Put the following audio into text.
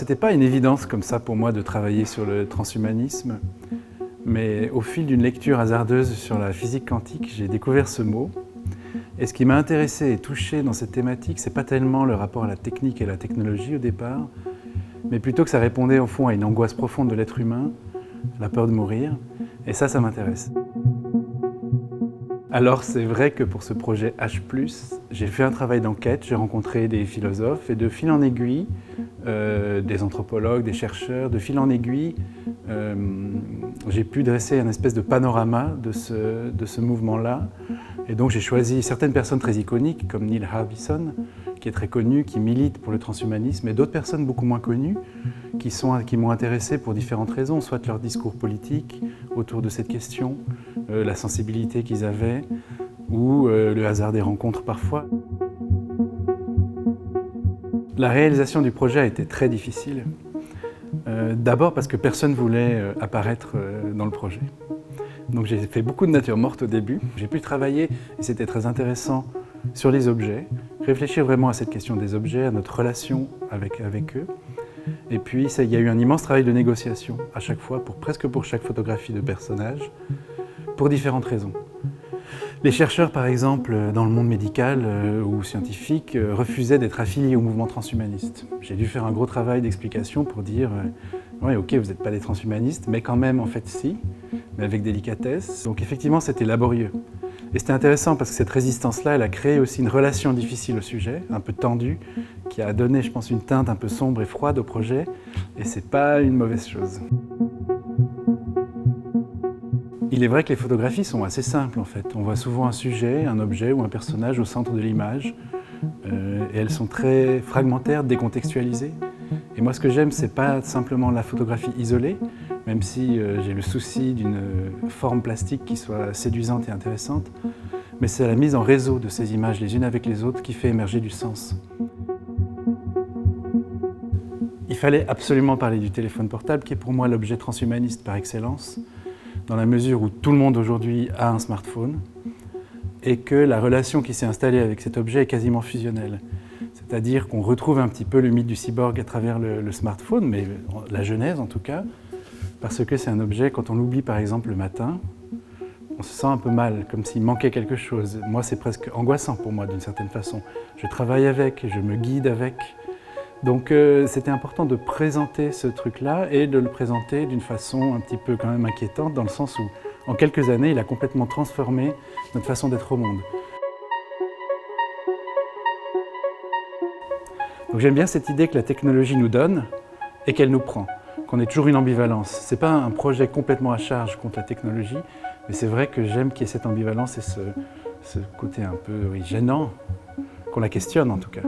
C'était pas une évidence comme ça pour moi de travailler sur le transhumanisme, mais au fil d'une lecture hasardeuse sur la physique quantique, j'ai découvert ce mot. Et ce qui m'a intéressé et touché dans cette thématique, c'est pas tellement le rapport à la technique et la technologie au départ, mais plutôt que ça répondait au fond à une angoisse profonde de l'être humain, la peur de mourir, et ça m'intéresse. Alors c'est vrai que pour ce projet H+, j'ai fait un travail d'enquête, j'ai rencontré des philosophes et de fil en aiguille, des anthropologues, des chercheurs, de fil en aiguille, j'ai pu dresser un espèce de panorama de ce mouvement-là. Et donc j'ai choisi certaines personnes très iconiques comme Neil Harbisson, qui est très connu, qui milite pour le transhumanisme, et d'autres personnes beaucoup moins connues qui m'ont intéressé pour différentes raisons, soit leur discours politique autour de cette question, la sensibilité qu'ils avaient, ou le hasard des rencontres parfois. La réalisation du projet a été très difficile. D'abord parce que personne ne voulait apparaître dans le projet. Donc j'ai fait beaucoup de nature morte au début. J'ai pu travailler, et c'était très intéressant, sur les objets, réfléchir vraiment à cette question des objets, à notre relation avec eux. Et puis il y a eu un immense travail de négociation à chaque fois, presque pour chaque photographie de personnage, pour différentes raisons. Les chercheurs, par exemple, dans le monde médical ou scientifique, refusaient d'être affiliés au mouvement transhumaniste. J'ai dû faire un gros travail d'explication pour dire oui, ok, vous n'êtes pas des transhumanistes, mais quand même, en fait, si, mais avec délicatesse. Donc effectivement, c'était laborieux. Et c'était intéressant parce que cette résistance-là, elle a créé aussi une relation difficile au sujet, un peu tendue, qui a donné, je pense, une teinte un peu sombre et froide au projet, et c'est pas une mauvaise chose. Il est vrai que les photographies sont assez simples en fait. On voit souvent un sujet, un objet ou un personnage au centre de l'image, et elles sont très fragmentaires, décontextualisées. Et moi ce que j'aime, c'est pas simplement la photographie isolée, même si j'ai le souci d'une forme plastique qui soit séduisante et intéressante, mais c'est la mise en réseau de ces images les unes avec les autres qui fait émerger du sens. Il fallait absolument parler du téléphone portable, qui est pour moi l'objet transhumaniste par excellence, dans la mesure où tout le monde aujourd'hui a un smartphone et que la relation qui s'est installée avec cet objet est quasiment fusionnelle. C'est-à-dire qu'on retrouve un petit peu le mythe du cyborg à travers le smartphone, mais la genèse en tout cas, parce que c'est un objet, quand on l'oublie par exemple le matin, on se sent un peu mal, comme s'il manquait quelque chose. Moi, c'est presque angoissant pour moi d'une certaine façon. Je travaille avec, je me guide avec. Donc c'était important de présenter ce truc-là et de le présenter d'une façon un petit peu quand même inquiétante, dans le sens où en quelques années, il a complètement transformé notre façon d'être au monde. Donc j'aime bien cette idée que la technologie nous donne et qu'elle nous prend, qu'on ait toujours une ambivalence. Ce n'est pas un projet complètement à charge contre la technologie, mais c'est vrai que j'aime qu'il y ait cette ambivalence et ce côté un peu gênant, qu'on la questionne en tout cas.